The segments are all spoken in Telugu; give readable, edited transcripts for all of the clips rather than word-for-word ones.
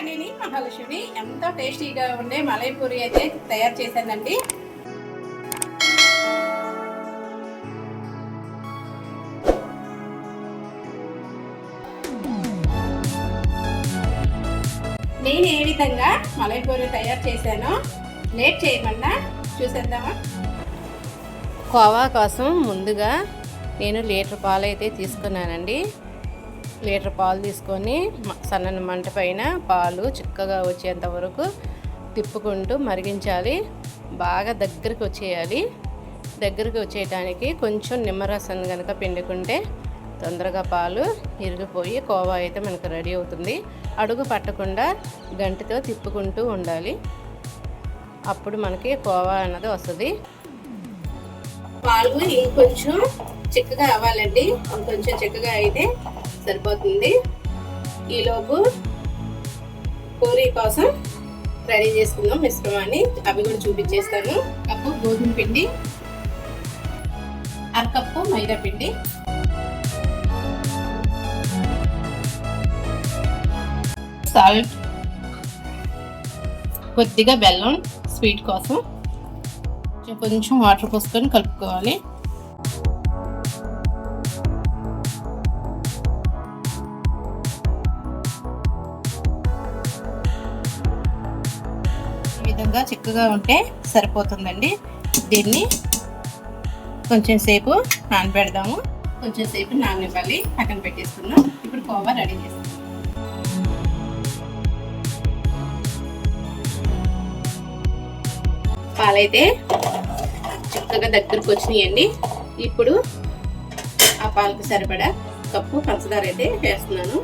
నేను మహాలక్ష్మి ఎంతో టేస్టీగా ఉండే మలై పూరి అయితే తయారు చేశానండి. నేను ఏ విధంగా మలై పూరి తయారు చేశానో లేట్ చేయకుండా చూసేద్దామా. కోవా కోసం ముందుగా నేను లీటర్ పాలు అయితే తీసుకున్నానండి. లీటర్ పాలు తీసుకొని సన్నని మంట పైన పాలు చిక్కగా వచ్చేంత వరకు తిప్పుకుంటూ మరిగించాలి. బాగా దగ్గరికి వచ్చేయాలి. దగ్గరికి వచ్చేయడానికి కొంచెం నిమ్మరసం కనుక పిండుకుంటే తొందరగా పాలు ఇరిగిపోయి కోవా అయితే మనకు రెడీ అవుతుంది. అడుగు పట్టకుండా గంటితో తిప్పుకుంటూ ఉండాలి. అప్పుడు మనకి కోవా అన్నది వస్తుంది. పాలు ఇంకొంచెం చిక్కగా అవ్వాలండి. ఇంకొంచెం చిక్కగా అయితే సరిపోతుంది. ఈలోపు పూరీ కోసం రెడీ చేసుకుందాం మిశ్రమాన్ని. అవి కూడా చూపించేస్తాను. కప్పు గోధుమ పిండి, అరకప్పు మైదా పిండి, సాల్ట్, కొద్దిగా బెల్లం స్వీట్ కోసం, కొంచెం వాటర్ పోసుకొని కలుపుకోవాలి. ఈ విధంగా చిక్కగా ఉంటే సరిపోతుందండి. దీన్ని కొంచెం సేపు నానబెడదాము. కొంచెం సేపు నాననివ్వాలి. పక్కన పెట్టేసుకుందాం. ఇప్పుడు కోవా రెడీ చేస్తాం. పాలైతే చక్కగా దగ్గరకు వచ్చినాయండి. ఇప్పుడు ఆ పాలకు సరిపడా కప్పు పంచదార అయితే వేస్తున్నాను.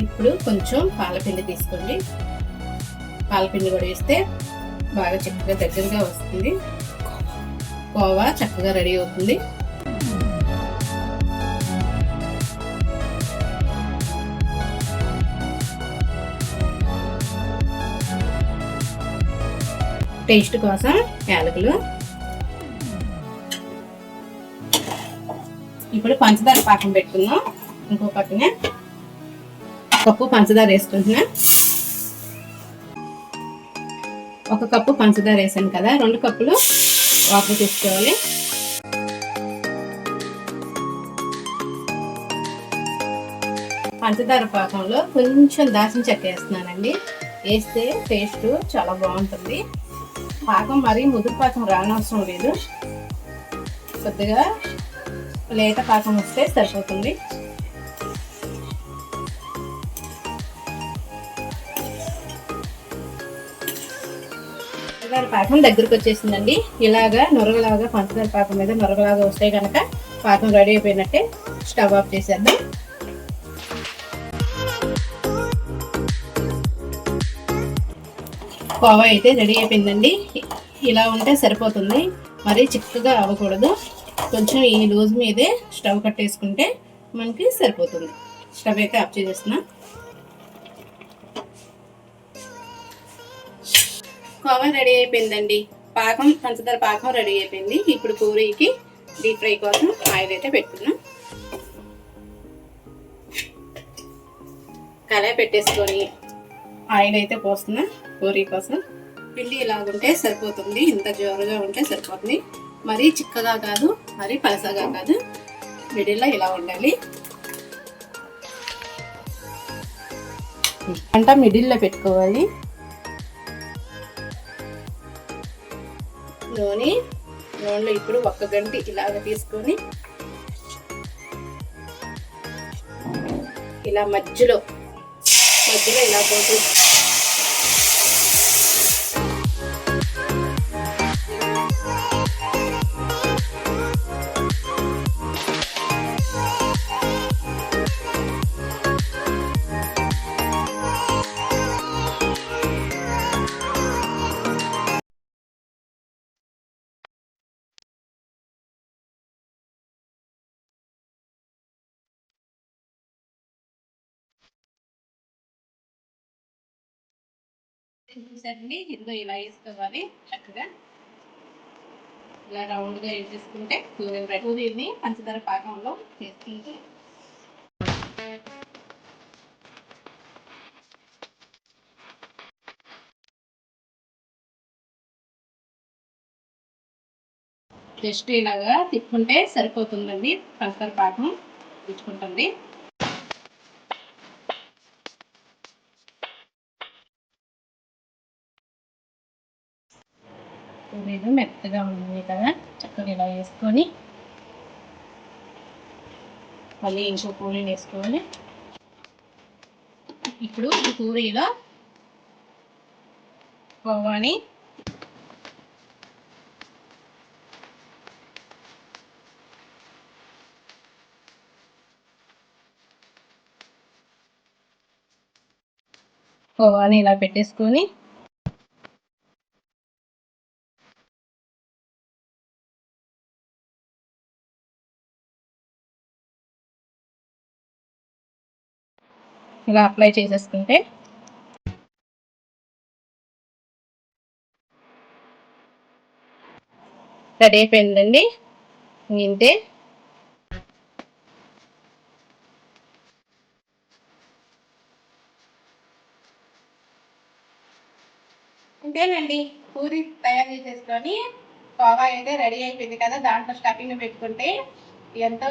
ఇప్పుడు కొంచెం పాలపిండి తీసుకోండి. పాలపిండి కూడా వేస్తే బాగా చక్కగా దగ్గరగా వస్తుంది. కోవా చక్కగా రెడీ అవుతుంది. టేస్ట్ కోసం యాలకులు. ఇప్పుడు పంచదార పాకం పెట్టుకుందాం. ఇంకో పక్కన కప్పు పంచదార వేసుకుంటున్నా. ఒక కప్పు పంచదార వేసాను కదా, 2 కప్పులు వాటర్ తీసుకోవాలి. పంచదార పాకంలో కొంచెం దాల్చిన చెక్క వేస్తున్నానండి. వేస్తే టేస్ట్ చాలా బాగుంటుంది. పాకం మరీ ముదురు పాకం రానవసరం లేదు. కొద్దిగా లేత పాకం వస్తే సరిపోతుంది. పంచదార పాకం దగ్గరకు వచ్చేసిందండి. ఇలాగా నొరగలాగా పంచదార పాకం మీద నొరగలాగా వస్తే కనుక పాకం రెడీ అయిపోయినట్టే. స్టవ్ ఆఫ్ చేసేద్దాం. కోవా అయితే రెడీ అయిపోయిందండి. ఇలా ఉంటే సరిపోతుంది. మరీ చిక్కగా అవ్వకూడదు. కొంచెం ఈ లూజ్ మీదే స్టవ్ కట్టేసుకుంటే మనకి సరిపోతుంది. స్టవ్ అయితే ఆఫ్ చేసేస్తున్నా. కోవా రెడీ అయిపోయిందండి. పాకం పంచదార పాకం రెడీ అయిపోయింది. ఇప్పుడు పూరీకి డీప్ ఫ్రై కోసం ఆయిల్ అయితే పెట్టుకున్నాం. కళాయి పెట్టేసుకొని ఆయిల్ అయితే పోస్తున్నా. పూరీ కోసం పిండి ఇలాగుంటే సరిపోతుంది. ఇంత జోరుగా ఉంటే సరిపోతుంది. మరీ చిక్కగా కాదు, మరీ పలసగా కాదు, మిడిల్లో ఇలా ఉండాలి. అంట మిడిల్లో పెట్టుకోవాలి. నూనెలో ఇప్పుడు 1 గంట ఇలాగ తీసుకొని ఇలా మధ్యలో ఇలా పోసి చూసారండి, ఇందులో ఇలా వేసుకోవాలి. చక్కగా ఇలా రౌండ్గా వేసేసుకుంటే పూరీని పంచదార పాకంలో చేసుకుంటే జస్ట్ ఇలాగా తిప్పుకుంటే సరిపోతుందండి. పంచదార పాకం తెచ్చుకుంటుంది. పూరీలు మెత్తగా ఉన్నాయి కదా, చక్కగా ఇలా వేసుకొని మళ్ళీ ఇంకో పూరీని వేసుకోవాలి. ఇప్పుడు ఈ పూరీలో కోవాని ఇలా పెట్టేసుకొని ఇలా అప్లై చేసేసుకుంటే రెడీ అయిపోయిందండి. ఇంతే. ఇంతేనండి, పూరి తయారు చేసేసుకొని కోవా అయితే రెడీ అయిపోయింది కదా. దాంట్లో స్టఫింగ్ పెట్టుకుంటే ఎంతో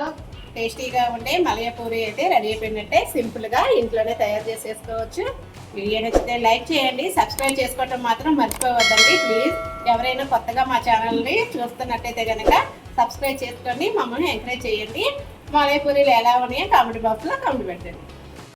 టేస్టీగా ఉండే మలయ పూరి అయితే రెడీ అయిపోయినట్టే. సింపుల్గా ఇంట్లోనే తయారు చేసేసుకోవచ్చు. వీడియో నచ్చితే లైక్ చేయండి, సబ్స్క్రైబ్ చేసుకోవటం మాత్రం మర్చిపోవద్దండి ప్లీజ్. ఎవరైనా కొత్తగా మా ఛానల్ని చూస్తున్నట్టయితే కనుక సబ్స్క్రైబ్ చేసుకొని మమ్మల్ని ఎంకరేజ్ చేయండి. మలయ పూరీలు ఎలా ఉన్నాయో కామెంట్ బాక్స్లో కామెంట్ పెట్టండి.